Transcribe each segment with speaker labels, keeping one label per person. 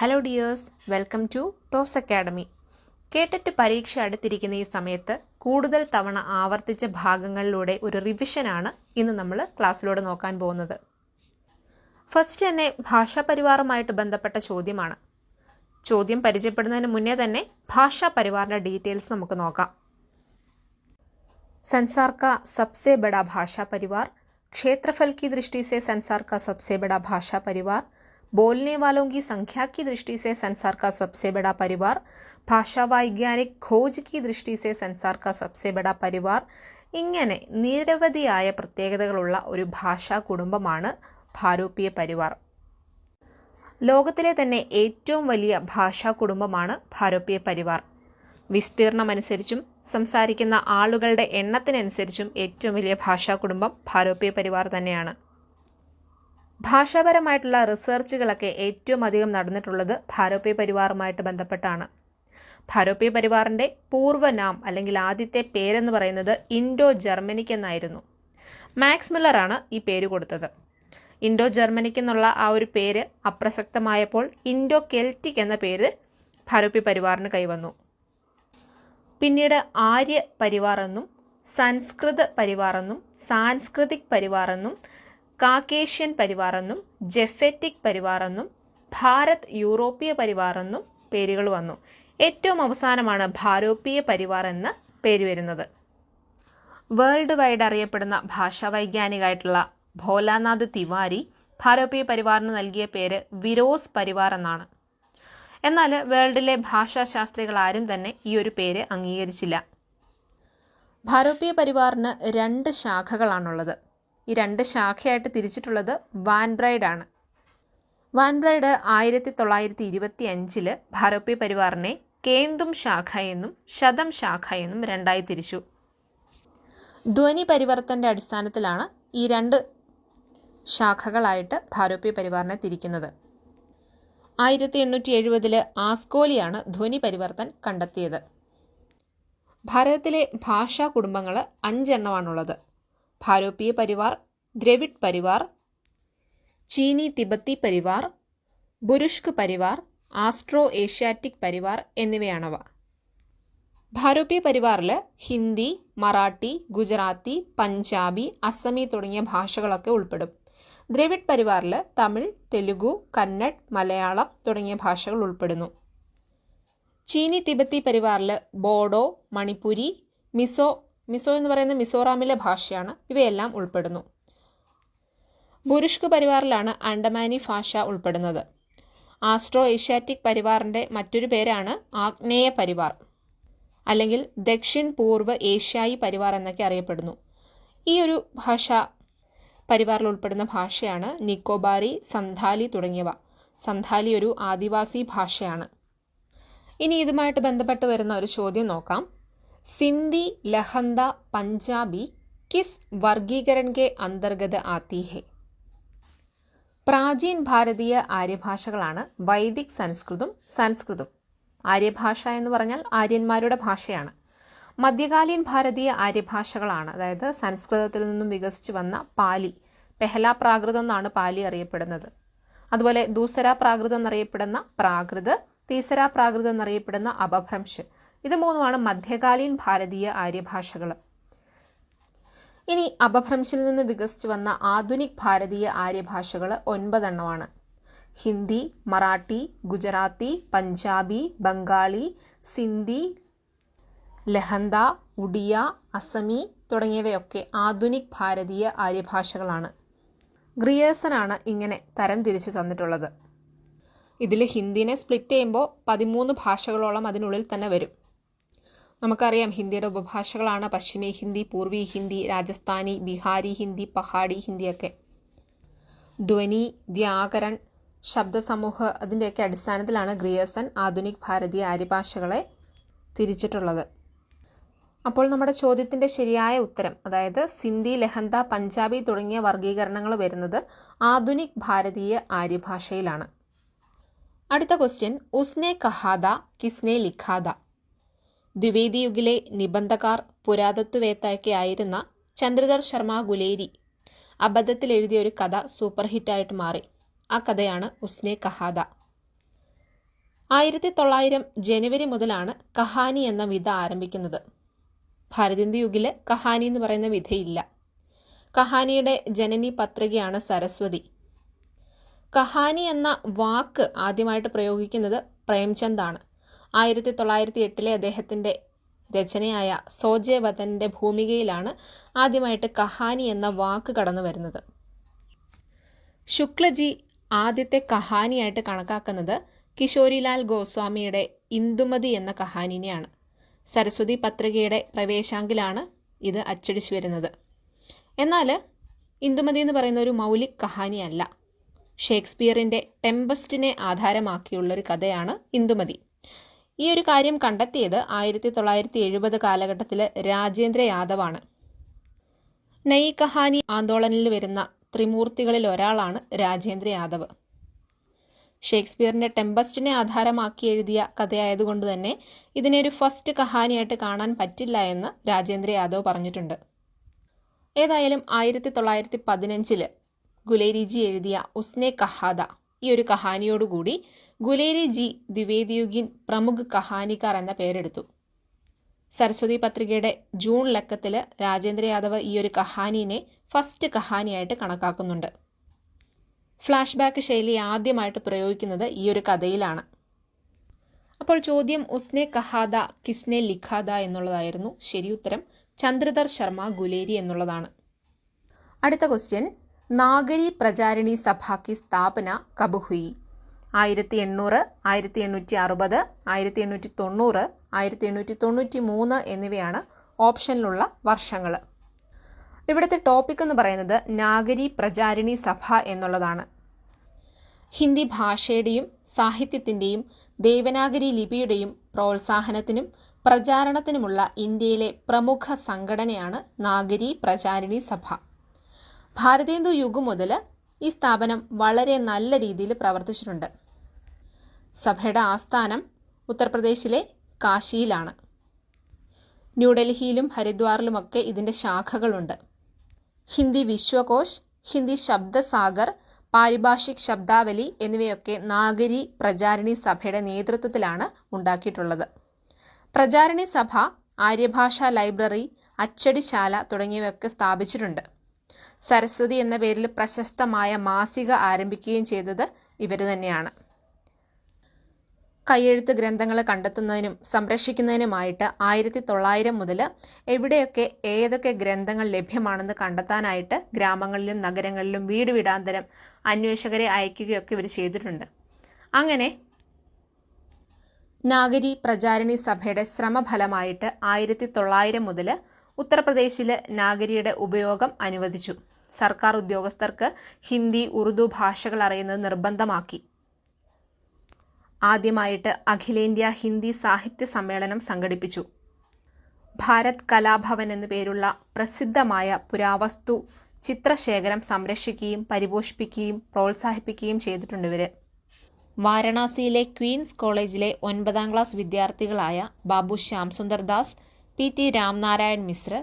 Speaker 1: Hello dears, welcome to Toss academy. കേട്ടിട്ട് പരീക്ഷ അടുത്തിരിക്കുന്ന ഈ സമയത്ത് കൂടുതൽ തവണ ആവർത്തിച്ച ഭാഗങ്ങളിലൂടെ ഒരു റിവിഷനാണ് ഇന്ന് നമ്മൾ ക്ലാസ്സിലൂടെ നോക്കാൻ പോകുന്നത്. ഫസ്റ്റ് തന്നെ ഭാഷാ പരിവാറുമായിട്ട് ബന്ധപ്പെട്ട ചോദ്യമാണ്. ചോദ്യം പരിചയപ്പെടുന്നതിന് മുന്നേ തന്നെ ഭാഷാ പരിവാറിൻ്റെ ഡീറ്റെയിൽസ് നമുക്ക് നോക്കാം. संसार का सबसे बड़ा भाषा परिवार, क्षेत्रफल की दृष्टि से संसार का सबसे बड़ा भाषा परिवार, बोलने वालों की संख्या की दृष्टि से संसार का सबसे बड़ा परिवार, भाषा वैज्ञानिक खोज की दृष्टि से संसार का सबसे बड़ा परिवार, ഇങ്ങനെ നിരവധിയായ പ്രത്യേകതകളുള്ള ഒരു ഭാഷാ കുടുംബമാണ് ഭാരൂപീയ പരിവാർ. ലോകത്തിലെ തന്നെ ഏറ്റവും വലിയ ഭാഷാ കുടുംബമാണ് ഭാരൂപീയ പരിവാർ. വിസ്തീർണമനുസരിച്ചും സംസാരിക്കുന്ന ആളുകളുടെ എണ്ണത്തിനനുസരിച്ചും ഏറ്റവും വലിയ ഭാഷാ കുടുംബം ഭാരൂപീയ പരിവാർ തന്നെയാണ്. ഭാഷാപരമായിട്ടുള്ള റിസർച്ചുകളൊക്കെ ഏറ്റവും അധികം നടന്നിട്ടുള്ളത് ഭാരൂപീയ പരിവാറുമായിട്ട് ബന്ധപ്പെട്ടാണ്. ഭാരൂപീയ പരിവാറിൻ്റെ പൂർവ്വനാം അല്ലെങ്കിൽ ആദ്യത്തെ പേരെന്ന് പറയുന്നത് ഇൻഡോ ജർമ്മനിക്ക് എന്നായിരുന്നു. മാക്സ് മില്ലറാണ് ഈ പേര് കൊടുത്തത്. ഇൻഡോ ജർമ്മനിക്ക് എന്നുള്ള ആ ഒരു പേര് അപ്രസക്തമായപ്പോൾ ഇൻഡോ കെൽറ്റിക് എന്ന പേര് ഭാരൂപീയ പരിവാറിന് കൈവന്നു. പിന്നീട് ആര്യ പരിവാർ എന്നും സംസ്കൃത പരിവാർ എന്നും സാൻസ്കൃതിക് പരിവാർ എന്നും കാക്കേഷ്യൻ പരിവാർ എന്നും ജെഫറ്റിക് പരിവാർ എന്നും ഭാരത് യൂറോപ്യ പരിവാർ എന്നും പേരുകൾ വന്നു. ഏറ്റവും അവസാനമാണ് ഭാരൂപീയ പരിവാർ എന്ന പേര് വരുന്നത്. വേൾഡ് വൈഡ് അറിയപ്പെടുന്ന ഭാഷാ വൈജ്ഞാനികമായിട്ടുള്ള ഭോലാനാഥ് തിവാരി ഭാരൂപീയ പരിവാറിന് നൽകിയ പേര് വിരോസ് പരിവാർ എന്നാണ്. എന്നാൽ വേൾഡിലെ ഭാഷാശാസ്ത്രികൾ ആരും തന്നെ ഈ ഒരു പേര് അംഗീകരിച്ചില്ല. ഭാരൂപീയ പരിവാറിന് 2 ശാഖകളാണുള്ളത്. ഈ 2 ശാഖയായിട്ട് തിരിച്ചിട്ടുള്ളത് വാൻബ്രൈഡ് ആണ്. വാൻബ്രൈഡ് 1925 ഭാരൂപീയ പരിവാറിനെ കേന്തും ശാഖ എന്നും ശതം ശാഖ എന്നും 2ആയി തിരിച്ചു. ധ്വനി പരിവർത്തൻ്റെ അടിസ്ഥാനത്തിലാണ് ഈ 2 ശാഖകളായിട്ട് ഭാരൂപീയ പരിവാറിനെ തിരിക്കുന്നത്. 1870 ആസ്കോലിയാണ് ധ്വനി പരിവർത്തൻ കണ്ടെത്തിയത്. ഭാരതത്തിലെ ഭാഷാ കുടുംബങ്ങൾ 5 എണ്ണമാണുള്ളത്. ഭാരൂപീയ പരിവാർ, ദ്രവിഡ് പരിവാർ, ചീനി തിബത്തി പരിവാർ, ബുരുഷ്ക് പരിവാർ, ആസ്ട്രോ ഏഷ്യാറ്റിക് പരിവാർ എന്നിവയാണവ. ഭാരൂപീയ പരിവാറിൽ ഹിന്ദി, മറാഠി, ഗുജറാത്തി, പഞ്ചാബി, അസമി തുടങ്ങിയ ഭാഷകളൊക്കെ ഉൾപ്പെടും. ദ്രവിഡ് പരിവാറിൽ തമിഴ്, തെലുഗു, കന്നഡ്, മലയാളം തുടങ്ങിയ ഭാഷകൾ ഉൾപ്പെടുന്നു. ചീനി തിബത്തി പരിവാറിൽ ബോഡോ, മണിപ്പുരി, മിസോ എന്ന് പറയുന്ന മിസോറാമിലെ ഭാഷയാണ്. ഇവയെല്ലാം ഉൾപ്പെടുന്നു. ബുരുഷ്ക് പരിവാറിലാണ് ആൻഡമാനി ഭാഷ ഉൾപ്പെടുന്നത്. ആസ്ട്രോ ഏഷ്യാറ്റിക് പരിവാറിൻ്റെ മറ്റൊരു പേരാണ് ആഗ്നേയ പരിവാർ, അല്ലെങ്കിൽ ദക്ഷിൺ പൂർവ്വ ഏഷ്യായി പരിവാർ എന്നൊക്കെ അറിയപ്പെടുന്നു. ഈ ഒരു ഭാഷ പരിവാറിൽ ഉൾപ്പെടുന്ന ഭാഷയാണ് നിക്കോബാരി, സന്താലി തുടങ്ങിയവ. സന്താലി ഒരു ആദിവാസി ഭാഷയാണ്. ഇനി ഇതുമായിട്ട് ബന്ധപ്പെട്ട് വരുന്ന ഒരു ചോദ്യം നോക്കാം. സിന്ധി, ലഹന്ത, പഞ്ചാബി കിസ് വർഗീകരൺ കെ അന്തർഗത ആത്തി ഹെ? പ്രാചീൻ ഭാരതീയ ആര്യഭാഷകളാണ് വൈദിക് സംസ്കൃതും. ആര്യഭാഷ എന്ന് പറഞ്ഞാൽ ആര്യന്മാരുടെ ഭാഷയാണ്. മധ്യകാലീൻ ഭാരതീയ ആര്യഭാഷകളാണ്, അതായത് സംസ്കൃതത്തിൽ നിന്നും വികസിച്ച് വന്ന പാലി. പെഹല പ്രാകൃതം എന്നാണ് പാലി അറിയപ്പെടുന്നത്. അതുപോലെ ദൂസര പ്രാകൃതം എന്നറിയപ്പെടുന്ന പ്രാകൃത്, തീസര പ്രാകൃതം എന്നറിയപ്പെടുന്ന അപഭ്രംശ്. ഇത് 3 മധ്യകാലീൻ ഭാരതീയ ആര്യഭാഷകൾ. ഇനി അപഭ്രംശിൽ നിന്ന് വികസിച്ച് വന്ന ആധുനിക് ഭാരതീയ ആര്യഭാഷകൾ 9 എണ്ണമാണ്. ഹിന്ദി, മറാഠി, ഗുജറാത്തി, പഞ്ചാബി, ബംഗാളി, സിന്ധി, ലഹന്ത, ഉഡിയ, അസമി തുടങ്ങിയവയൊക്കെ ആധുനിക് ഭാരതീയ ആര്യഭാഷകളാണ്. ഗ്രിയേഴ്സനാണ് ഇങ്ങനെ തരം തിരിച്ചു തന്നിട്ടുള്ളത്. ഇതിൽ ഹിന്ദിനെ സ്പ്ലിറ്റ് ചെയ്യുമ്പോൾ 13 ഭാഷകളോളം അതിനുള്ളിൽ തന്നെ വരും. നമുക്കറിയാം ഹിന്ദിയുടെ ഉപഭാഷകളാണ് പശ്ചിമി ഹിന്ദി, പൂർവി ഹിന്ദി, രാജസ്ഥാനി, ബിഹാരി ഹിന്ദി, പഹാഡി ഹിന്ദിയൊക്കെ. ധ്വനി, വ്യാകരൺ, ശബ്ദസമൂഹ അതിൻ്റെയൊക്കെ അടിസ്ഥാനത്തിലാണ് ഗ്രിയേഴ്സൻ ആധുനിക് ഭാരതീയ ആര്യഭാഷകളെ തിരിച്ചിട്ടുള്ളത്. അപ്പോൾ നമ്മുടെ ചോദ്യത്തിൻ്റെ ശരിയായ ഉത്തരം, അതായത് സിന്ധി, ലഹന്ത, പഞ്ചാബി തുടങ്ങിയ വർഗീകരണങ്ങൾ വരുന്നത് ആധുനിക് ഭാരതീയ ആര്യഭാഷയിലാണ്. അടുത്ത ക്വസ്റ്റ്യൻ, ഉസ്നെ കഹാദ കിസ്നെ ലിഖാദ? ദ്വിവേദി യുഗിലെ നിബന്ധകാർ പുരാതത്വവേത്തയൊക്കെ ആയിരുന്ന ചന്ദ്രധർ ശർമ്മ ഗുലേരി അബദ്ധത്തിൽ എഴുതിയ ഒരു കഥ സൂപ്പർ ഹിറ്റായിട്ട് മാറി. ആ കഥയാണ് ഉസ്നെ കഹാദ. 1900 ജനുവരി മുതലാണ് കഹാനി എന്ന വിധ ആരംഭിക്കുന്നത്. ഭാരതീയ യുഗിൽ കഹാനി എന്ന് പറയുന്ന വിധയില്ല. കഹാനിയുടെ ജനനി പത്രികയാണ് സരസ്വതി. കഹാനി എന്ന വാക്ക് ആദ്യമായിട്ട് പ്രയോഗിക്കുന്നത് പ്രേംചന്ദാണ്. 1908 അദ്ദേഹത്തിൻ്റെ രചനയായ സോജെ വതൻ്റെ ഭൂമികയിലാണ് ആദ്യമായിട്ട് കഹാനി എന്ന വാക്ക് കടന്നു വരുന്നത്. ശുക്ലജി ആദ്യത്തെ കഹാനിയായിട്ട് കണക്കാക്കുന്നത് കിശോരിലാൽ ഗോസ്വാമിയുടെ ഇന്ദുമതി എന്ന കഹാനിനെയാണ്. സരസ്വതി പത്രികയുടെ പ്രവേശാങ്കിലാണ് ഇത് അച്ചടിച്ചു വരുന്നത്. എന്നാൽ ഇന്ദുമതി എന്ന് പറയുന്ന ഒരു മൗലിക് കഹാനിയല്ല. ഷേക്സ്പിയറിൻ്റെ ടെമ്പസ്റ്റിനെ ആധാരമാക്കിയുള്ളൊരു കഥയാണ് ഇന്ദുമതി. ഈ ഒരു കാര്യം കണ്ടെത്തിയത് 1970 കാലഘട്ടത്തിൽ രാജേന്ദ്ര യാദവാണ്. നയി കഹാനി ആന്തോളനിൽ വരുന്ന ത്രിമൂർത്തികളിൽ ഒരാളാണ് രാജേന്ദ്ര യാദവ്. ഷേക്സ്പിയറിൻ്റെ ടെമ്പസ്റ്റിനെ ആധാരമാക്കി എഴുതിയ കഥയായതുകൊണ്ട് തന്നെ ഇതിനെ ഒരു ഫസ്റ്റ് കഹാനിയായിട്ട് കാണാൻ പറ്റില്ല എന്ന് രാജേന്ദ്ര യാദവ് പറഞ്ഞിട്ടുണ്ട്. ഏതായാലും 1915 ഗുലേരി ജി എഴുതിയ ഉസ്നെ കഹാദ ഈ ഒരു കഹാനിയോടുകൂടി ഗുലേരി ജി ദ്വിവേദിയുഗിൻ പ്രമുഖ് കഹാനിക്കാർ എന്ന പേരെടുത്തു. സരസ്വതി പത്രികയുടെ ജൂൺ ലക്കത്തിൽ രാജേന്ദ്ര യാദവ് ഈ ഒരു കഹാനിനെ ഫസ്റ്റ് കഹാനിയായിട്ട് കണക്കാക്കുന്നുണ്ട്. ഫ്ലാഷ് ബാക്ക് ശൈലി ആദ്യമായിട്ട് പ്രയോഗിക്കുന്നത് ഈ ഒരു കഥയിലാണ്. അപ്പോൾ ചോദ്യം ഉസ്നെ കഹാദ കിസ്നെ ലിഖാദ എന്നുള്ളതായിരുന്നു. ശരി ഉത്തരം ചന്ദ്രധർ ശർമ്മ ഗുലേരി എന്നുള്ളതാണ്. അടുത്ത ക്വസ്റ്റ്യൻ, നാഗരി പ്രചാരിണി സഭ കി സ്ഥാപന കബ് ഹുയി? 1800, 1860, 1890, 1893 എന്നിവയാണ് ഓപ്ഷനിലുള്ള വർഷങ്ങൾ. ഇവിടുത്തെ ടോപ്പിക് എന്ന് പറയുന്നത് നാഗരി പ്രചാരിണി സഭ എന്നുള്ളതാണ്. ഹിന്ദി ഭാഷയുടെയും സാഹിത്യത്തിൻ്റെയും ദേവനാഗരി ലിപിയുടെയും പ്രോത്സാഹനത്തിനും പ്രചാരണത്തിനുമുള്ള ഇന്ത്യയിലെ പ്രമുഖ സംഘടനയാണ് നാഗരി പ്രചാരിണി സഭ. ഭാരതീയ യുഗം മുതൽ ഈ സ്ഥാപനം വളരെ നല്ല രീതിയിൽ പ്രവർത്തിച്ചിട്ടുണ്ട്. സഭയുടെ ആസ്ഥാനം ഉത്തർപ്രദേശിലെ കാശിയിലാണ്. ന്യൂഡൽഹിയിലും ഹരിദ്വാറിലുമൊക്കെ ഇതിൻ്റെ ശാഖകളുണ്ട്. ഹിന്ദി വിശ്വകോശ്, ഹിന്ദി ശബ്ദസാഗർ, പാരിഭാഷിക് ശബ്ദാവലി എന്നിവയൊക്കെ നാഗരി പ്രചാരിണി സഭയുടെ നേതൃത്വത്തിലാണ് ഉണ്ടാക്കിയിട്ടുള്ളത്. പ്രചാരിണി സഭ ആര്യഭാഷാ ലൈബ്രറി, അച്ചടിശാല തുടങ്ങിയവയൊക്കെ സ്ഥാപിച്ചിട്ടുണ്ട്. സരസ്വതി എന്ന പേരിൽ പ്രശസ്തമായ മാസിക ആരംഭിക്കുകയും ചെയ്തത് ഇവർ തന്നെയാണ്. കയ്യെഴുത്ത് ഗ്രന്ഥങ്ങൾ കണ്ടെത്തുന്നതിനും സംരക്ഷിക്കുന്നതിനുമായിട്ട് 1900 മുതൽ എവിടെയൊക്കെ ഏതൊക്കെ ഗ്രന്ഥങ്ങൾ ലഭ്യമാണെന്ന് കണ്ടെത്താനായിട്ട് ഗ്രാമങ്ങളിലും നഗരങ്ങളിലും വീട് വീടാന്തരം അന്വേഷകരെ അയക്കുകയൊക്കെ ഇവർ ചെയ്തിട്ടുണ്ട്. അങ്ങനെ നാഗരി പ്രചാരിണി സഭയുടെ ശ്രമഫലമായിട്ട് 1900 മുതൽ ഉത്തർപ്രദേശിൽ നാഗരിയുടെ ഉപയോഗം അനുവദിച്ചു. സർക്കാർ ഉദ്യോഗസ്ഥർക്ക് ഹിന്ദി, ഉറുദു ഭാഷകൾ അറിയുന്നത് നിർബന്ധമാക്കി. ആദ്യമായിട്ട് അഖിലേന്ത്യാ ഹിന്ദി സാഹിത്യ സമ്മേളനം സംഘടിപ്പിച്ചു. ഭാരത് കലാഭവൻ എന്നു പേരുള്ള പ്രസിദ്ധമായ പുരാവസ്തു ചിത്രശേഖരം സംരക്ഷിക്കുകയും പരിപോഷിപ്പിക്കുകയും പ്രോത്സാഹിപ്പിക്കുകയും ചെയ്തിട്ടുണ്ട് ഇവർ. വാരണാസിയിലെ ക്വീൻസ് കോളേജിലെ 9ാം ക്ലാസ് വിദ്യാർത്ഥികളായ ബാബു ശ്യാം സുന്ദർ ദാസ്, PT രാംനാരായൺ മിശ്ര,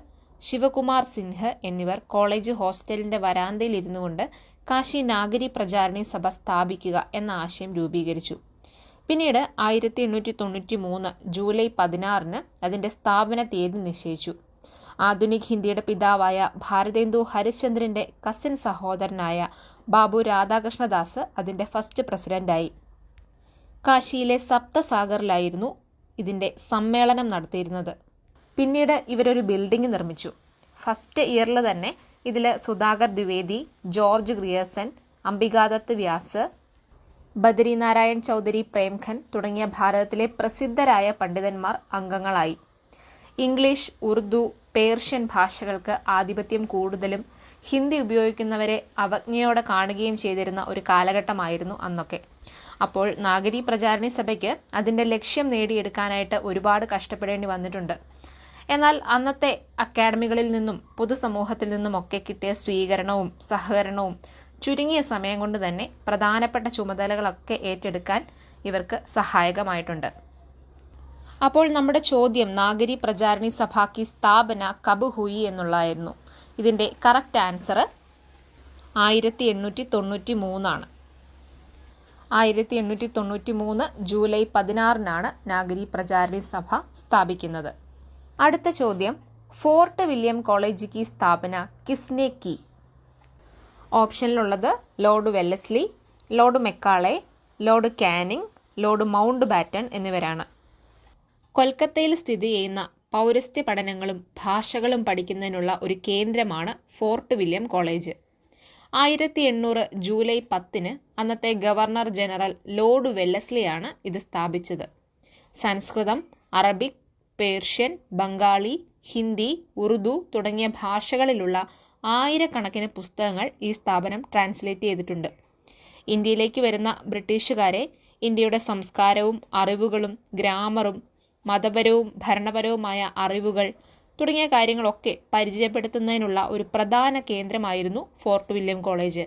Speaker 1: ശിവകുമാർ സിൻഹ് എന്നിവർ കോളേജ് ഹോസ്റ്റലിൻ്റെ വരാന്തയിൽ ഇരുന്നു കൊണ്ട് കാശി നാഗരി പ്രചാരിണി സഭ സ്ഥാപിക്കുക എന്ന ആശയം രൂപീകരിച്ചു. പിന്നീട് 1893 ജൂലൈ 16 അതിൻ്റെ സ്ഥാപന തീയതി നിശ്ചയിച്ചു. ആധുനിക് ഹിന്ദിയുടെ പിതാവായ ഭാരതേന്ദു ഹരിശ്ചന്ദ്രൻ്റെ കസിൻ സഹോദരനായ ബാബു രാധാകൃഷ്ണദാസ് അതിൻ്റെ ഫസ്റ്റ് പ്രസിഡൻ്റായി. കാശിയിലെ സപ്തസാഗറിലായിരുന്നു ഇതിൻ്റെ സമ്മേളനം നടത്തിയിരുന്നത്. പിന്നീട് ഇവരൊരു ബിൽഡിംഗ് നിർമ്മിച്ചു. ഫസ്റ്റ് ഇയറിൽ തന്നെ ഇതിൽ സുധാകർ ദ്വിവേദി, ജോർജ് ഗ്രിയർസൺ, അംബികാദത്ത് വ്യാസ്, ബദരിനാരായൺ ചൗധരി പ്രേംഖൻ തുടങ്ങിയ ഭാരതത്തിലെ പ്രസിദ്ധരായ പണ്ഡിതന്മാർ അംഗങ്ങളായി. ഇംഗ്ലീഷ്, ഉറുദു, പേർഷ്യൻ ഭാഷകൾക്ക് ആധിപത്യം കൂടുതലും ഹിന്ദി ഉപയോഗിക്കുന്നവരെ അവജ്ഞയോടെ കാണുകയും ചെയ്തിരുന്ന ഒരു കാലഘട്ടമായിരുന്നു അന്നൊക്കെ. അപ്പോൾ നാഗരി പ്രചാരിണി സഭയ്ക്ക് അതിൻ്റെ ലക്ഷ്യം നേടിയെടുക്കാനായിട്ട് ഒരുപാട് കഷ്ടപ്പെടേണ്ടി വന്നിട്ടുണ്ട്. എന്നാൽ അന്നത്തെ അക്കാഡമികളിൽ നിന്നും പൊതുസമൂഹത്തിൽ നിന്നുമൊക്കെ കിട്ടിയ സ്വീകരണവും സഹകരണവും ചുരുങ്ങിയ സമയം കൊണ്ട് തന്നെ പ്രധാനപ്പെട്ട ചുമതലകളൊക്കെ ഏറ്റെടുക്കാൻ ഇവർക്ക് സഹായകമായിട്ടുണ്ട്. അപ്പോൾ നമ്മുടെ ചോദ്യം നാഗരി പ്രചാരിണി സഭ കി സ്ഥാപന കബ് ഹുയി എന്നുള്ളതായിരുന്നു. ഇതിൻ്റെ കറക്റ്റ് ആൻസർ 1893 ആണ്. 1893 ജൂലൈ 16 നാഗരി പ്രചാരണി സഭ സ്ഥാപിക്കുന്നത്. അടുത്ത ചോദ്യം, ഫോർട്ട് വില്യം കോളേജ് की സ്ഥാപന കിസ്നെ की? ഓപ്ഷനിലുള്ളത് Lord Wellesley, Lord Macaulay, Lord Canning, Lord Mountbatten എന്നിവരാണ്. കൊൽക്കത്തയിൽ സ്ഥിതി ചെയ്യുന്ന പൗരസ്ത്യ പഠനങ്ങളും ഭാഷകളും പഠിക്കുന്നതിനുള്ള ഒരു കേന്ദ്രമാണ് ഫോർട്ട് വില്യം കോളേജ്. 1800 ജൂലൈ 10 അന്നത്തെ ഗവർണർ ജനറൽ ലോർഡ് വെല്ലസ്ലിയാണ് ഇത് സ്ഥാപിച്ചത്. സംസ്കൃതം, അറബിക്, പേർഷ്യൻ, ബംഗാളി, ഹിന്ദി, ഉറുദു തുടങ്ങിയ ഭാഷകളിലുള്ള ആയിരക്കണക്കിന് പുസ്തകങ്ങൾ ഈ സ്ഥാപനം ട്രാൻസ്ലേറ്റ് ചെയ്തിട്ടുണ്ട്. ഇന്ത്യയിലേക്ക് വരുന്ന ബ്രിട്ടീഷുകാരെ ഇന്ത്യയുടെ സംസ്കാരവും അറിവുകളും ഗ്രാമറും മതപരവും ഭരണപരവുമായ അറിവുകൾ തുടങ്ങിയ കാര്യങ്ങളൊക്കെ പരിചയപ്പെടുത്തുന്നതിനുള്ള ഒരു പ്രധാന കേന്ദ്രമായിരുന്നു ഫോർട്ട് വില്യം കോളേജ്.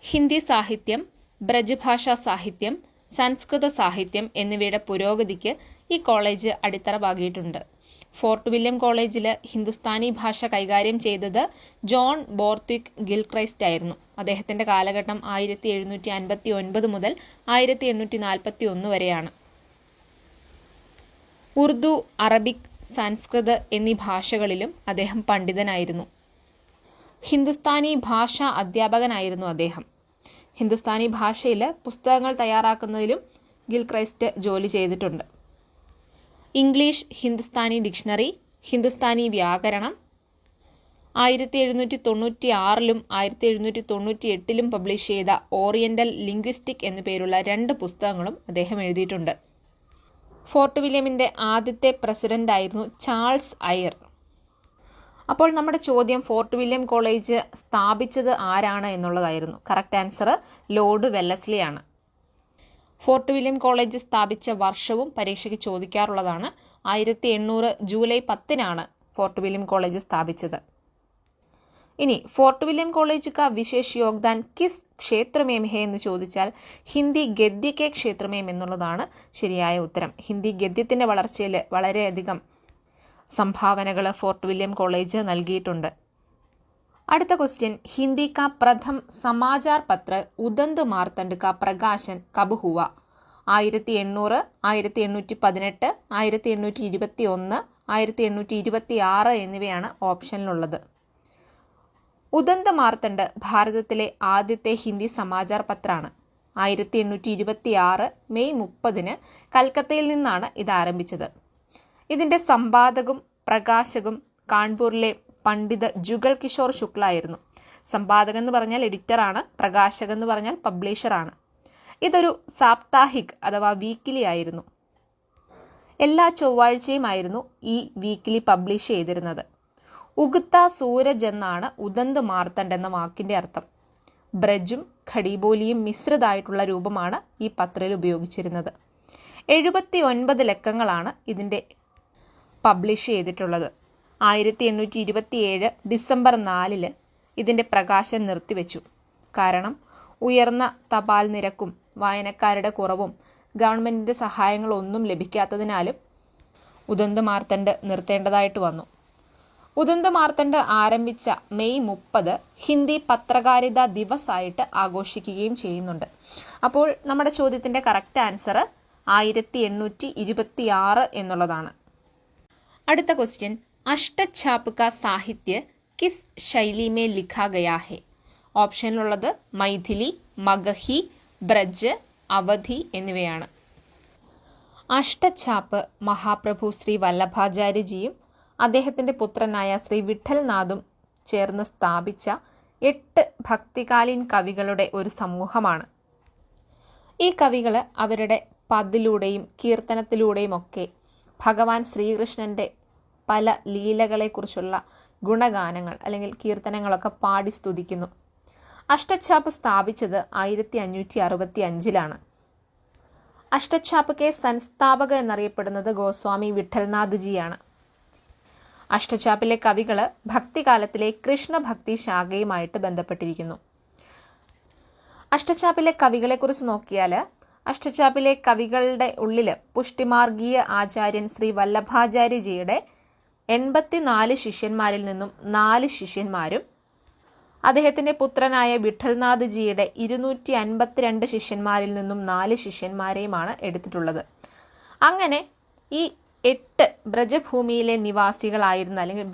Speaker 1: ഹിന്ദി സാഹിത്യം, ബ്രജഭാഷാ സാഹിത്യം, സംസ്കൃത സാഹിത്യം എന്നിവയുടെ പുരോഗതിക്ക് ഈ കോളേജ് അടിത്തറ പാകിയിട്ടുണ്ട്. ഫോർട്ട് വില്യം കോളേജിൽ ഹിന്ദുസ്ഥാനി ഭാഷ കൈകാര്യം ചെയ്തത് ജോൺ ബോർത്തിക് ഗിൽക്രൈസ്റ്റ് ആയിരുന്നു. അദ്ദേഹത്തിൻ്റെ കാലഘട്ടം 1759 മുതൽ 1841 വരെയാണ്. ഉറുദു, അറബിക്, സംസ്കൃത് എന്നീ ഭാഷകളിലും അദ്ദേഹം പണ്ഡിതനായിരുന്നു. ഹിന്ദുസ്ഥാനി ഭാഷാ അധ്യാപകനായിരുന്നു അദ്ദേഹം. ഹിന്ദുസ്ഥാനി ഭാഷയിൽ പുസ്തകങ്ങൾ തയ്യാറാക്കുന്നതിലും ഗിൽക്രൈസ്റ്റ് ജോലി ചെയ്തിട്ടുണ്ട്. ഇംഗ്ലീഷ് ഹിന്ദുസ്ഥാനി ഡിക്ഷണറി, ഹിന്ദുസ്ഥാനി വ്യാകരണം 1796 1798 പബ്ലിഷ് ചെയ്ത ഓറിയന്റൽ ലിംഗ്വിസ്റ്റിക് എന്നു പേരുള്ള 2 പുസ്തകങ്ങളും അദ്ദേഹം എഴുതിയിട്ടുണ്ട്. ഫോർട്ട് വില്യമിൻ്റെ ആദ്യത്തെ പ്രസിഡൻ്റായിരുന്നു ചാൾസ് ഐർ. അപ്പോൾ നമ്മുടെ ചോദ്യം ഫോർട്ട് വില്യം കോളേജ് സ്ഥാപിച്ചത് ആരാണ് എന്നുള്ളതായിരുന്നു. കറക്റ്റ് ആൻസർ ലോർഡ് വെല്ലസ്ലി ആണ്. ഫോർട്ട് വില്യം കോളേജ് സ്ഥാപിച്ച വർഷവും പരീക്ഷയ്ക്ക് ചോദിക്കാറുള്ളതാണ്. 1800 ജൂലൈ 10 ഫോർട്ട് വില്യം കോളേജ് സ്ഥാപിച്ചത്. ഇനി ഫോർട്ട് വില്യം കോളേജ് का विशेष योगदान किस क्षेत्र में है എന്ന് ചോദിച്ചാൽ ഹിന്ദി ഗദ്യക്കെ ക്ഷേത്രമേം എന്നുള്ളതാണ് ശരിയായ ഉത്തരം. ഹിന്ദി ഗദ്യത്തിൻ്റെ വളർച്ചയിൽ വളരെയധികം സംഭാവനകൾ ഫോർട്ട് വില്യം കോളേജ് നൽകിയിട്ടുണ്ട്. അടുത്ത ക്വസ്റ്റ്യൻ, ഹിന്ദി का प्रथम समाचार पत्र उदंत मार्तंड का प्रकाशन कब हुआ? 1800, 1818, 1821, 1826 എന്നിവയാണ് ഓപ്ഷനിലുള്ളത്. ഉദന്ത മാർത്തണ്ഡ് ഭാരതത്തിലെ ആദ്യത്തെ ഹിന്ദി സമാചാർ പത്രമാണ്. 1826 മെയ് 30 കൽക്കത്തയിൽ നിന്നാണ് ഇത് ആരംഭിച്ചത്. ഇതിൻ്റെ സമ്പാദകവും പ്രകാശകും കാൺപൂരിലെ പണ്ഡിത ജുഗൾ കിഷോർ ശുക്ല ആയിരുന്നു. സമ്പാദകൻ എന്ന് പറഞ്ഞാൽ എഡിറ്ററാണ്, പ്രകാശകൻ എന്ന് പറഞ്ഞാൽ പബ്ലിഷറാണ്. ഇതൊരു സാപ്താഹിക് അഥവാ വീക്കിലി ആയിരുന്നു. എല്ലാ ചൊവ്വാഴ്ചയും ആയിരുന്നു ഈ വീക്കിലി പബ്ലിഷ് ചെയ്തിരുന്നത്. ഉഗുത്ത സൂരജ് എന്നാണ് ഉദന്ത് മാർത്തണ്ഡ് എന്ന വാക്കിൻ്റെ അർത്ഥം. ബ്രജും ഖടിബോലിയും മിശ്രിതമായിട്ടുള്ള രൂപമാണ് ഈ പത്രയിൽ ഉപയോഗിച്ചിരുന്നത്. 79 ലക്കങ്ങളാണ് ഇതിൻ്റെ പബ്ലിഷ് ചെയ്തിട്ടുള്ളത്. 1827 ഡിസംബർ 4 ഇതിൻ്റെ പ്രകാശനം നിർത്തിവെച്ചു. കാരണം ഉയർന്ന തപാൽ നിരക്കും വായനക്കാരുടെ കുറവും ഗവൺമെൻറ്റിൻ്റെ സഹായങ്ങളൊന്നും ലഭിക്കാത്തതിനാലും ഉദന്ത് മാർത്തണ്ഡ് നിർത്തേണ്ടതായിട്ട് വന്നു. ഉദന്ത് മാർത്തണ്ഡ് ആരംഭിച്ച മെയ് 30 ഹിന്ദി പത്രകാരിത ദിവസായിട്ട് ആഘോഷിക്കുകയും ചെയ്യുന്നുണ്ട്. അപ്പോൾ നമ്മുടെ ചോദ്യത്തിൻ്റെ കറക്റ്റ് ആൻസർ 1826 എന്നുള്ളതാണ്. അടുത്ത ക്വസ്റ്റ്യൻ, അഷ്ടഛാപ് കാ സാഹിത്യ കിസ് ശൈലി മേ ലിഖാ ഗയാ ഹെ? ഓപ്ഷനിലുള്ളത് മൈഥിലി, മഗഹി, ബ്രജ്, അവധി എന്നിവയാണ്. അഷ്ടഛാപ്പ് മഹാപ്രഭു ശ്രീ വല്ലഭാചാര്യജിയും അദ്ദേഹത്തിൻ്റെ പുത്രനായ ശ്രീ വിഠൽനാഥും ചേർന്ന് സ്ഥാപിച്ച 8 ഭക്തികാലീൻ കവികളുടെ ഒരു സമൂഹമാണ്. ഈ കവികൾ അവരുടെ പദിലൂടെയും കീർത്തനത്തിലൂടെയും ഒക്കെ ഭഗവാൻ ശ്രീകൃഷ്ണൻ്റെ പല ലീലകളെക്കുറിച്ചുള്ള ഗുണഗാനങ്ങൾ അല്ലെങ്കിൽ കീർത്തനങ്ങളൊക്കെ പാടി സ്തുതിക്കുന്നു. അഷ്ടഛാപ്പ് സ്ഥാപിച്ചത് 1565 അഷ്ടഛാപ്പ് കെ സംസ്ഥാപക എന്നറിയപ്പെടുന്നത് ഗോസ്വാമി വിഠൽനാഥ് ജിയാണ്. അഷ്ടഛാപ്പിലെ കവികൾ ഭക്തികാലത്തിലെ കൃഷ്ണഭക്തി ശാഖയുമായിട്ട് ബന്ധപ്പെട്ടിരിക്കുന്നു. അഷ്ടഛാപ്പിലെ കവികളെക്കുറിച്ച് നോക്കിയാൽ അഷ്ടഛാപ്പിലെ കവികളുടെ ഉള്ളിൽ പുഷ്ടിമാർഗീയ ആചാര്യൻ ശ്രീ വല്ലഭാചാര്യജിയുടെ 84 ശിഷ്യന്മാരിൽ നിന്നും 4 ശിഷ്യന്മാരും അദ്ദേഹത്തിൻ്റെ പുത്രനായ വിഠൽനാഥ് ജിയുടെ 252 ശിഷ്യന്മാരിൽ നിന്നും 4 ശിഷ്യന്മാരെയുമാണ് എടുത്തിട്ടുള്ളത്. അങ്ങനെ ഈ 8 ബ്രജഭൂമിയിലെ നിവാസികളായിരുന്ന അല്ലെങ്കിൽ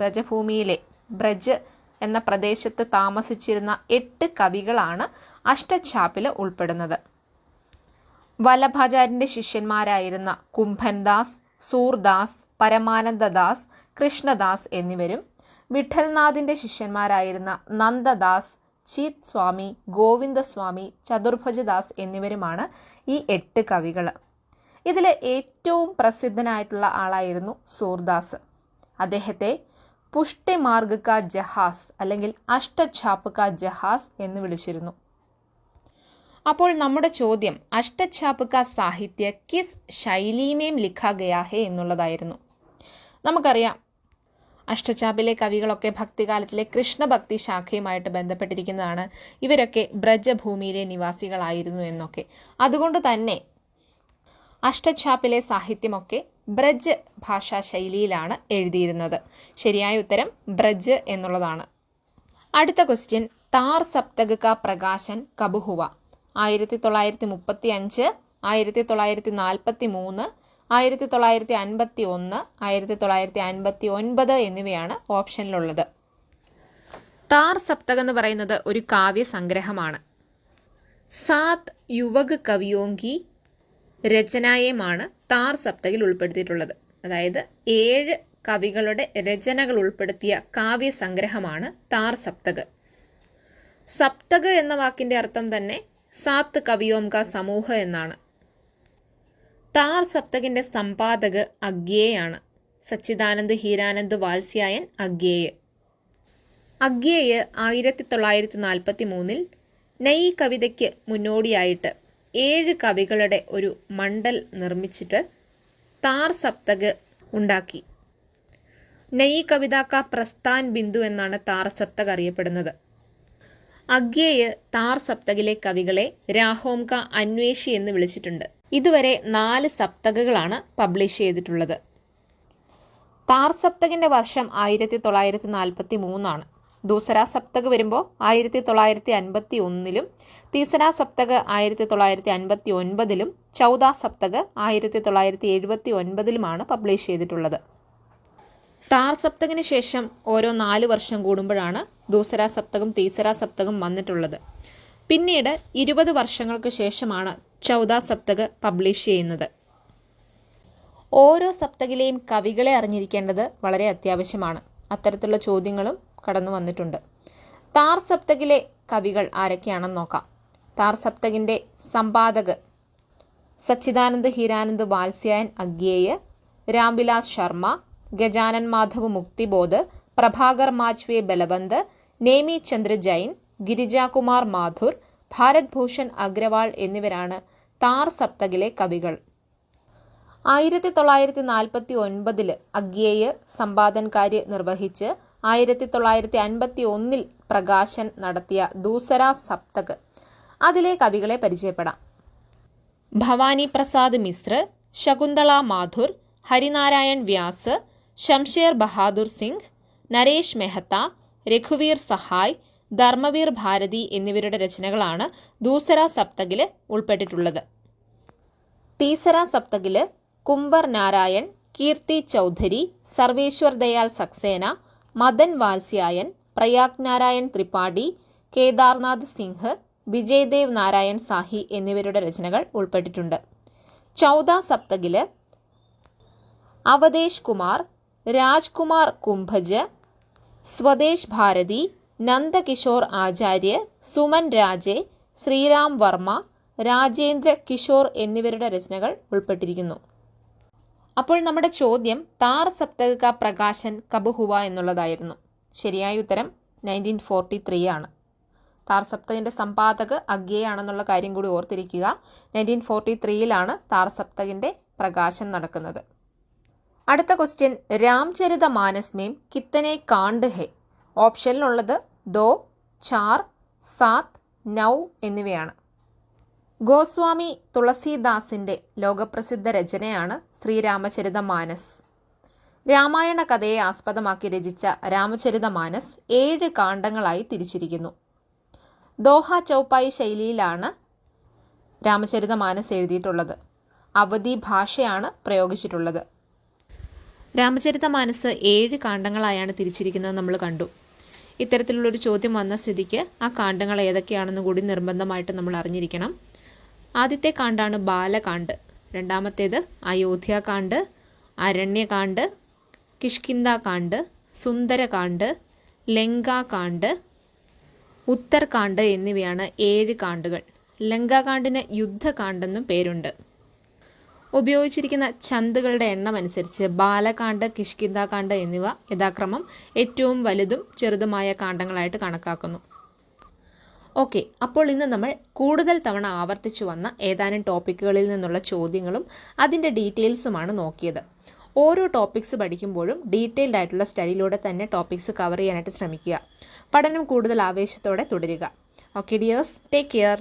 Speaker 1: ബ്രജ് എന്ന പ്രദേശത്ത് താമസിച്ചിരുന്ന 8 കവികളാണ് അഷ്ടഛാപ്പിൽ ഉൾപ്പെടുന്നത്. വല്ലഭാചാര്യൻ്റെ ശിഷ്യന്മാരായിരുന്ന കുംഭൻദാസ്, സൂർദാസ്, പരമാനന്ദദാസ്, കൃഷ്ണദാസ് എന്നിവരും വിഠൽനാഥിൻ്റെ ശിഷ്യന്മാരായിരുന്ന നന്ദദാസ്, ചീത് സ്വാമി, ഗോവിന്ദസ്വാമി, ചതുർഭുജദാസ് എന്നിവരുമാണ് ഈ 8 കവികൾ. ഇതിൽ ഏറ്റവും പ്രസിദ്ധനായിട്ടുള്ള ആളായിരുന്നു സൂർദാസ്. അദ്ദേഹത്തെ പുഷ്ടിമാർഗ് കാ ജഹാസ് അല്ലെങ്കിൽ അഷ്ടഛാപ്പ് കാ ജഹാസ് എന്ന് വിളിച്ചിരുന്നു. അപ്പോൾ നമ്മുടെ ചോദ്യം അഷ്ടഛാപ്പ് കാ സാഹിത്യ കിസ് ശൈലിമേം ലിഖാ ഗയാ ഹെ എന്നുള്ളതായിരുന്നു. നമുക്കറിയാം അഷ്ടഛാപ്പിലെ കവികളൊക്കെ ഭക്തികാലത്തിലെ കൃഷ്ണഭക്തി ശാഖയുമായിട്ട് ബന്ധപ്പെട്ടിരിക്കുന്നതാണ്. ഇവരൊക്കെ ബ്രജഭൂമിയിലെ നിവാസികളായിരുന്നു എന്നൊക്കെ. അതുകൊണ്ട് തന്നെ അഷ്ടഛാപ്പിലെ സാഹിത്യമൊക്കെ ബ്രജ് ഭാഷാ ശൈലിയിലാണ് എഴുതിയിരുന്നത്. ശരിയായ ഉത്തരം ബ്രജ് എന്നുള്ളതാണ്. അടുത്ത ക്വസ്റ്റ്യൻ, താർ സപ്തക് കാ പ്രകാശൻ കബ് ഹുവ? 1935, 1943, 1951, 1959 എന്നിവയാണ് ഓപ്ഷനിലുള്ളത്. താർ സപ്തക് എന്ന് പറയുന്നത് ഒരു കാവ്യ സംഗ്രഹമാണ്. സാത് യുവക് കവിയോങ്കി രചനായേമാണ് താർ സപ്തകിൽ ഉൾപ്പെടുത്തിയിട്ടുള്ളത്. അതായത് 7 കവികളുടെ രചനകൾ ഉൾപ്പെടുത്തിയ കാവ്യ സംഗ്രഹമാണ് താർ സപ്തക്. സപ്തക് എന്ന വാക്കിൻ്റെ അർത്ഥം തന്നെ സാത്ത് കവിയോം കാ സമൂഹ എന്നാണ്. താർ സപ്തകിൻ്റെ സമ്പാദക് അഗ്യേയാണ്. സച്ചിദാനന്ദ് ഹീരാനന്ദ് വാത്സ്യായൻ അഗ്യേയ്. 1943 നയി കവിതയ്ക്ക് മുന്നോടിയായിട്ട് 7 കവികളുടെ ഒരു മണ്ഡൽ നിർമ്മിച്ചിട്ട് താർ സപ്തക് ഉണ്ടാക്കി. നയി കവിത കാ പ്രസ്ഥാൻ ബിന്ദു എന്നാണ് താർ സപ്തക് അറിയപ്പെടുന്നത്. അഗ്യേയ് താർ സപ്തകിലെ കവികളെ രാഹോം കാ അന്വേഷി എന്ന് വിളിച്ചിട്ടുണ്ട്. ഇതുവരെ 4 സപ്തകകളാണ് പബ്ലിഷ് ചെയ്തിട്ടുള്ളത്. താർ സപ്തകിൻ്റെ വർഷം 1943 ദൂസര സപ്തക് വരുമ്പോൾ 1951 തീസര സപ്തക് 1959 ചൗദ സപ്തക് 1979 പബ്ലിഷ് ചെയ്തിട്ടുള്ളത്. താർ സപ്തകിന് ശേഷം ഓരോ 4 വർഷം കൂടുമ്പോഴാണ് ദൂസര സപ്തകും തീസര സപ്തകും വന്നിട്ടുള്ളത്. പിന്നീട് 20 വർഷങ്ങൾക്ക് ശേഷമാണ് ചൗദ സപ്തക് പബ്ലിഷ് ചെയ്യുന്നത്. ഓരോ സപ്തകിലെയും കവികളെ അറിഞ്ഞിരിക്കേണ്ടത് വളരെ അത്യാവശ്യമാണ്. അത്തരത്തിലുള്ള ചോദ്യങ്ങളും കടന്നു വന്നിട്ടുണ്ട്. താർ സപ്തകിലെ കവികൾ ആരൊക്കെയാണെന്ന് നോക്കാം. താർ സപ്തകിൻ്റെ സമ്പാദക് സച്ചിദാനന്ദ് ഹീരാനന്ദ് വാത്സ്യായൻ അഗ്യേയ്, രാംവിലാസ് ശർമ്മ, ഗജാനൻ മാധവ് മുക്തിബോധ്, പ്രഭാകർ മാജ്വേ ബലവന്ത്, നേമി ചന്ദ്ര ജൈൻ, ഗിരിജാകുമാർ മാഥുർ, ഭാരത് ഭൂഷൺ അഗ്രവാൾ എന്നിവരാണ് താർ സപ്തകിലെ കവികൾ. 1949 അഗ്യേയ് സമ്പാദൻ കാര്യ നിർവഹിച്ച് 1951 പ്രകാശൻ നടത്തിയ ദൂസര സപ്തക്, അതിലെ കവികളെ പരിചയപ്പെടാം. ഭവാനി പ്രസാദ് മിശ്ര, ശകുന്തള മാഥുർ, ഹരിനാരായൺ വ്യാസ്, ശംഷേർ ബഹാദുർ സിംഗ്, നരേഷ് മെഹ്ത്ത, രഘുവീർ സഹായ്, ധർമ്മവീർ ഭാരതി എന്നിവരുടെ രചനകളാണ് ദൂസര സപ്തകിൽ ഉൾപ്പെട്ടിട്ടുള്ളത്. തീസര സപ്തകിൽ കുംവർ നാരായൺ, കീർത്തി ചൗധരി, സർവേശ്വർ ദയാൽ സക്സേന, മദൻ വാത്സ്യായൻ, പ്രയാഗ് നാരായൺ ത്രിപാഠി, കേദാർനാഥ് സിംഹ്, വിജയ്ദേവ് നാരായൺ സാഹി എന്നിവരുടെ രചനകൾ ഉൾപ്പെട്ടിട്ടുണ്ട്. ചൗദ സപ്തകിൽ അവധേഷ് കുമാർ, രാജ്കുമാർ കുംഭജ്, സ്വദേശ് ഭാരതി, നന്ദകിഷോർ ആചാര്യ, സുമൻ രാജെ, ശ്രീരാം വർമ്മ, രാജേന്ദ്ര കിഷോർ എന്നിവരുടെ രചനകൾ ഉൾപ്പെട്ടിരിക്കുന്നു. അപ്പോൾ നമ്മുടെ ചോദ്യം താർ സപ്തക് കാ പ്രകാശൻ കബ് ഹുവ എന്നുള്ളതായിരുന്നു. ശരിയായ ഉത്തരം 1943 ആണ്. താർ സപ്തകിൻ്റെ സമ്പാദക് അഗ്യേയാണെന്നുള്ള കാര്യം കൂടി ഓർത്തിരിക്കുക. 1943 താർ സപ്തകിൻ്റെ പ്രകാശൻ നടക്കുന്നത്. അടുത്ത ക്വസ്റ്റ്യൻ, രാംചരിത മാനസ് മേം കിത്തനെ കാണ്ഡ് ഹെ? ഓപ്ഷനിലുള്ളത് 2, 4, 7, 9 എന്നിവയാണ്. ഗോസ്വാമി തുളസീദാസിൻ്റെ ലോകപ്രസിദ്ധ രചനയാണ് ശ്രീരാമചരിത മാനസ്. രാമായണ കഥയെ ആസ്പദമാക്കി രചിച്ച രാമചരിതമാനസ് 7 കാണ്ഡങ്ങളായി തിരിച്ചിരിക്കുന്നു. ദോഹ ചൗപ്പായി ശൈലിയിലാണ് രാമചരിതമാനസ് എഴുതിയിട്ടുള്ളത്. അവധി ഭാഷയാണ് പ്രയോഗിച്ചിട്ടുള്ളത്. രാമചരിതമാനസ് 7 കാണ്ഡങ്ങളായാണ് തിരിച്ചിരിക്കുന്നത് നമ്മൾ കണ്ടു. ഇത്തരത്തിലുള്ളൊരു ചോദ്യം വന്ന സ്ഥിതിക്ക് ആ കാണ്ഡങ്ങൾ ഏതൊക്കെയാണെന്ന് കൂടി നിർബന്ധമായിട്ട് നമ്മൾ അറിഞ്ഞിരിക്കണം. ആദ്യത്തെ കാണ്ഡാണ് ബാലകാണ്ഡ്, രണ്ടാമത്തേത് അയോധ്യാകാണ്ഡ്, അരണ്യകാണ്ഡ്, കിഷ്കിന്ധാകാണ്ഡ്, സുന്ദരകാണ്ഡ്, ലങ്കാകാണ്ഡ്, ഉത്തർകാണ്ഡ് എന്നിവയാണ് 7 കാണ്ഡുകൾ. ലങ്കാകാണ്ഡിന് യുദ്ധകാണ്ഡെന്നും പേരുണ്ട്. ഉപയോഗിച്ചിരിക്കുന്ന ഛന്ദുകളുടെ എണ്ണം അനുസരിച്ച് ബാലകാണ്ഡ്, കിഷ്കിന്ധാകാണ്ഡ് എന്നിവ യഥാക്രമം ഏറ്റവും വലുതും ചെറുതുമായ കാണ്ഡങ്ങളായിട്ട് കണക്കാക്കുന്നു. ഓക്കെ, അപ്പോൾ ഇന്ന് നമ്മൾ കൂടുതൽ തവണ ആവർത്തിച്ചു വന്ന ഏതാനും ടോപ്പിക്കുകളിൽ നിന്നുള്ള ചോദ്യങ്ങളും അതിൻ്റെ ഡീറ്റെയിൽസുമാണ് നോക്കിയത്. ഓരോ ടോപ്പിക്സ് പഠിക്കുമ്പോഴും ഡീറ്റെയിൽഡ് ആയിട്ടുള്ള സ്റ്റഡിയിലൂടെ തന്നെ ടോപ്പിക്സ് കവർ ചെയ്യാനായിട്ട് ശ്രമിക്കുക. പഠനം കൂടുതൽ ആവേശത്തോടെ തുടരുക. Okay dears, take care.